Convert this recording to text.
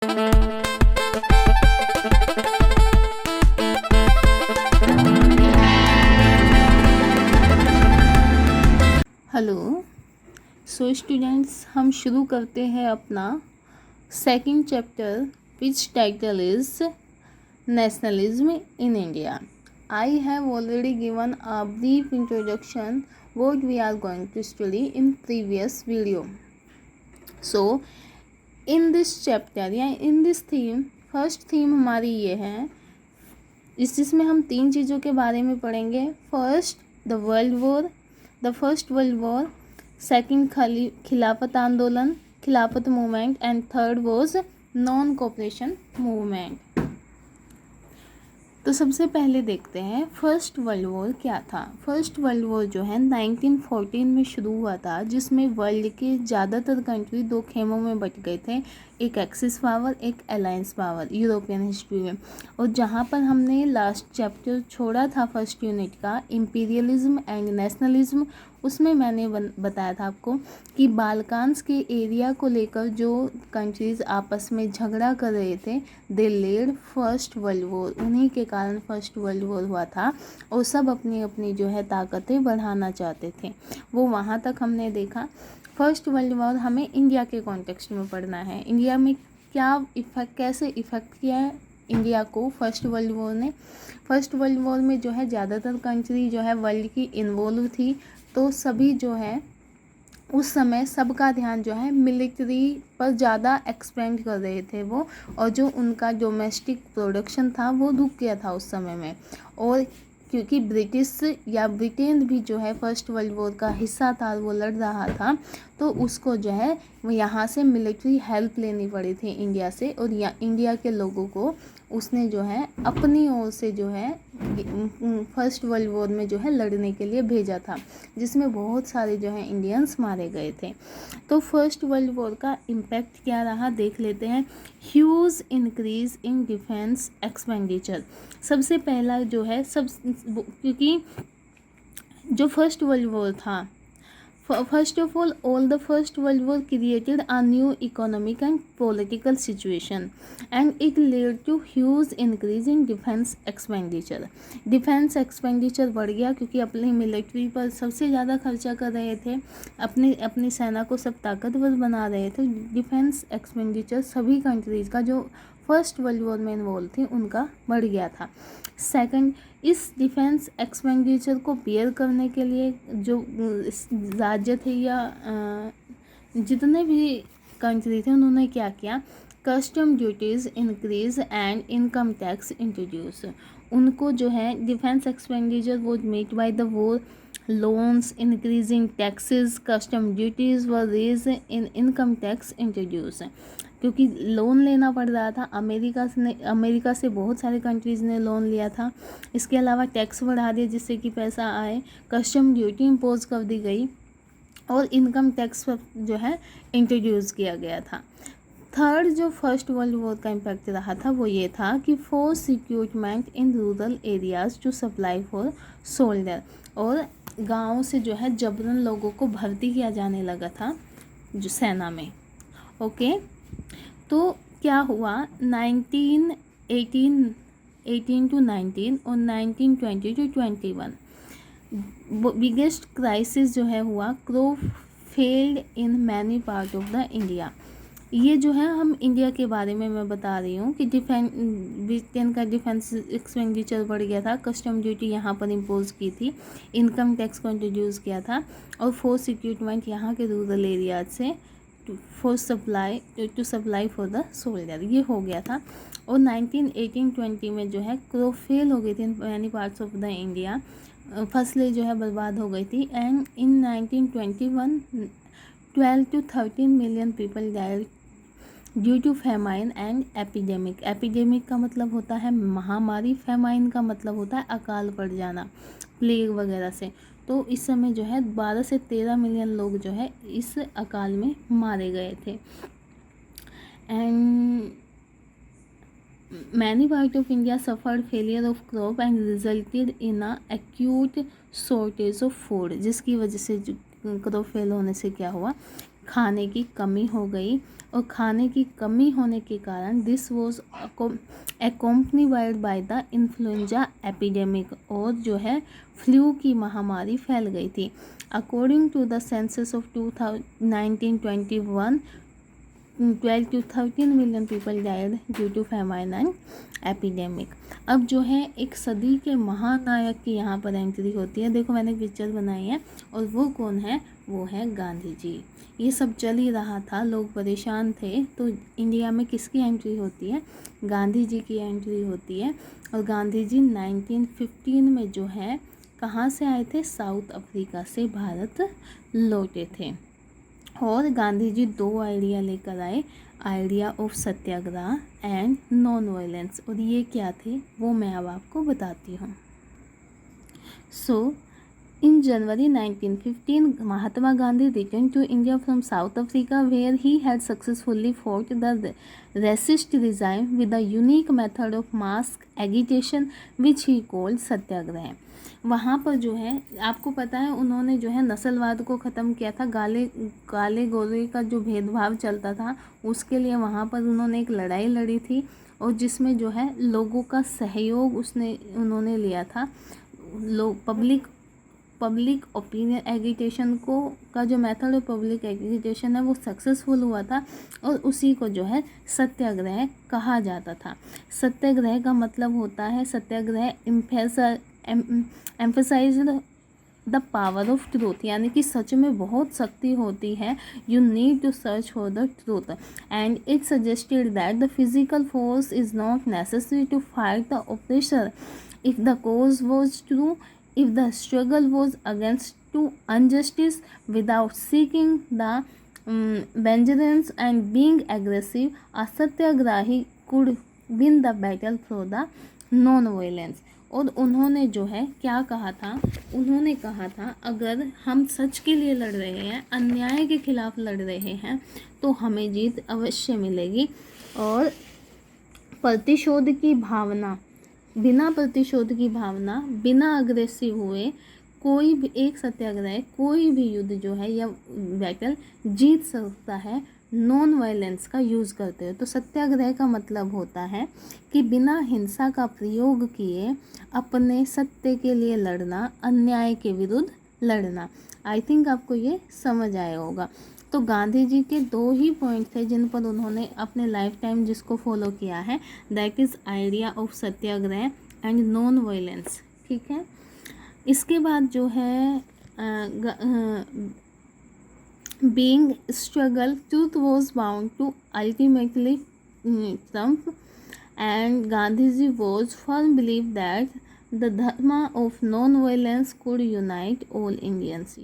Hello. So students, हम शुरू करते हैं अपना second chapter which title is nationalism in India. I have already given a brief introduction what we are going to study in previous video. So in this chapter या in this theme, first theme हमारी ये है, जिसमें हम तीन चीज़ों के बारे में पढ़ेंगे। First the first world war, second खिलाफत आंदोलन, खिलाफत movement, and third was non cooperation movement. तो सबसे पहले देखते हैं फर्स्ट वर्ल्ड वॉर क्या था। फर्स्ट वर्ल्ड वॉर जो है 1914 में शुरू हुआ था, जिसमें वर्ल्ड के ज़्यादातर कंट्री दो खेमों में बट गए थे, एक एक्सिस पावर, एक अलायंस पावर यूरोपियन हिस्ट्री में। और जहाँ पर हमने लास्ट चैप्टर छोड़ा था फर्स्ट यूनिट का, इम्पीरियलिज्म एंड नेशनलिज्म, उसमें मैंने बताया था आपको कि बाल्कान्स के एरिया को लेकर जो कंट्रीज़ आपस में झगड़ा कर रहे थे, दे लेड फर्स्ट वर्ल्ड वॉर। उन्हीं के कारण फर्स्ट वर्ल्ड वॉर हुआ था और सब अपनी अपनी जो है ताकतें बढ़ाना चाहते थे। वो वहाँ तक हमने देखा। फर्स्ट वर्ल्ड वॉर हमें इंडिया के कॉन्टेक्स्ट में पढ़ना है। इंडिया में कैसे इफ़ेक्ट किया है इंडिया को फर्स्ट वर्ल्ड वॉर ने। फर्स्ट वर्ल्ड वॉर में जो है ज़्यादातर कंट्री जो है वर्ल्ड की इन्वॉल्व थी, तो सभी जो है उस समय सबका ध्यान जो है मिलिट्री पर ज़्यादा एक्सपेंड कर रहे थे वो, और जो उनका डोमेस्टिक प्रोडक्शन था वो रुक गया था उस समय में। और क्योंकि ब्रिटिश या ब्रिटेन भी जो है फर्स्ट वर्ल्ड वॉर का हिस्सा था, वो लड़ रहा था, तो उसको जो है यहाँ से मिलिट्री हेल्प लेनी पड़ी थी इंडिया से, और इंडिया के लोगों को उसने जो है अपनी ओर से जो है फर्स्ट वर्ल्ड वॉर में जो है लड़ने के लिए भेजा था, जिसमें बहुत सारे जो है इंडियंस मारे गए थे। तो फर्स्ट वर्ल्ड वॉर का इम्पैक्ट क्या रहा देख लेते हैं। Huge increase in defence expenditure. सबसे पहला जो है क्योंकि जो फर्स्ट वर्ल्ड वॉर था, first of all the first world war created a new economic and political situation and it led to huge increase in defence expenditure. Defence expenditure बढ़ गया क्योंकि अपनी मिलिट्री पर सबसे ज़्यादा खर्चा कर रहे थे, अपनी सेना को सब ताकतवर बना रहे थे। डिफेंस एक्सपेंडिचर सभी कंट्रीज़ का जो फर्स्ट वर्ल्ड वॉर में इन्वॉल्व थी उनका बढ़ गया था। सेकंड, इस डिफेंस एक्सपेंडिचर को बेयर करने के लिए जो राज्य थे या जितने भी कंट्री थे, उन्होंने क्या किया, custom duties increase and income tax introduce. उनको जो है डिफेंस एक्सपेंडिचर वो made by the war, loans, increasing taxes, custom duties were raise in income tax introduce. क्योंकि लोन लेना पड़ रहा था, अमेरिका से बहुत सारे कंट्रीज़ ने लोन लिया था। इसके अलावा टैक्स बढ़ा दिया जिससे कि पैसा आए, कस्टम ड्यूटी इम्पोज कर दी गई, और इनकम टैक्स जो है इंट्रोड्यूस किया गया था। थर्ड जो फर्स्ट वर्ल्ड वॉर का इम्पैक्ट रहा था वो ये था कि force recruitment in rural areas to supply for soldier. और गाँव से जो है जबरन लोगों को भर्ती किया जाने लगा था जो सेना में। ओके, तो क्या हुआ 18 to 19 और 1920 to 21 बिगेस्ट क्राइसिस जो है हुआ, crop failed in many part of the India. ये जो है हम इंडिया के बारे में मैं बता रही हूँ कि ब्रिटेन का डिफेंस एक्सपेंडिचर बढ़ गया था, कस्टम ड्यूटी यहाँ पर इम्पोज की थी, इनकम टैक्स को इंट्रोड्यूस किया था, और फोर्स रिक्रूटमेंट यहाँ के रूरल एरियाज से to supply for the soldier, ये हो गया था। और 1918-20 में जो है क्रॉप फेल हो गई थी in many parts of the India, फसलें जो है बर्बाद हो गई थी। And in 1921 12 to 13 million people died due to famine and epidemic. Epidemic का मतलब होता है महामारी, फेमाइन का मतलब होता है अकाल पड़ जाना, प्लेग वगैरह से। तो इस समय जो है 12 से 13 मिलियन लोग जो है इस अकाल में मारे गए थे। And many part of India suffered failure of crop and resulted in a acute shortage of food, जिसकी वजह से क्रॉप फेल होने से क्या हुआ, खाने की कमी हो गई, और खाने की कमी होने के कारण this was accompanied by the influenza epidemic, और जो है फ्लू की महामारी फैल गई थी। According to the census of 1921, 12 to 13 million people died due to famine and epidemic. अब जो है एक सदी के महानायक की यहाँ पर एंट्री होती है। देखो मैंने एक पिक्चर बनाई है, और वो कौन है, वो है गांधी जी। ये सब चल ही रहा था, लोग परेशान थे, तो इंडिया में किसकी एंट्री होती है, गांधी जी की एंट्री होती है। और गांधी जी 1915 में जो है कहाँ से आए थे, साउथ अफ्रीका से भारत लौटे थे। और गांधी जी 2 आइडिया लेकर आए, idea of satyagraha and non violence, और ये क्या थे वो मैं अब आपको बताती हूँ। सो in January 1915, Mahatma Gandhi returned to India from South Africa, where he had successfully fought the racist regime with a unique method of mass agitation, which he called सत्याग्रह। वहाँ पर जो है आपको पता है उन्होंने जो है नस्लवाद को ख़त्म किया था, काले गोरे का जो भेदभाव चलता था उसके लिए वहाँ पर उन्होंने एक लड़ाई लड़ी थी, और जिसमें जो है लोगों का सहयोग उन्होंने लिया था। लोग पब्लिक ओपिनियन एगिटेशन का जो मेथड ऑफ पब्लिक एगिटेशन है वो सक्सेसफुल हुआ था, और उसी को जो है सत्याग्रह कहा जाता था। सत्याग्रह का मतलब होता है, satyagraha emphasised the power of truth, यानी कि सच में बहुत शक्ति होती है। You need to search for the truth, and it suggested that the physical force is not necessary to fight the oppressor if the cause was true, if the struggle was against to injustice without seeking the vengeance and being aggressive, a satyagrahi could win the battle through the non-violence। और उन्होंने जो है क्या कहा था, उन्होंने कहा था अगर हम सच के लिए लड़ रहे हैं, अन्याय के खिलाफ लड़ रहे हैं, तो हमें जीत अवश्य मिलेगी। और प्रतिशोध की भावना, बिना प्रतिशोध की भावना, बिना अग्रेसिव हुए कोई भी एक सत्याग्रह, कोई भी युद्ध जो है या बैटल जीत सकता है नॉन वायलेंस का यूज़ करते हुए। तो सत्याग्रह का मतलब होता है कि बिना हिंसा का प्रयोग किए अपने सत्य के लिए लड़ना, अन्याय के विरुद्ध लड़ना। आई थिंक आपको ये समझ आया होगा। तो गांधी जी के 2 ही पॉइंट थे जिन पर उन्होंने अपने लाइफ टाइम जिसको फॉलो किया है, that is idea of satyagraha and non violence. ठीक है, इसके बाद जो है being struggle truth was bound to ultimately trump, and Gandhi ji was firm believe that the dharma of non violence could unite all Indians.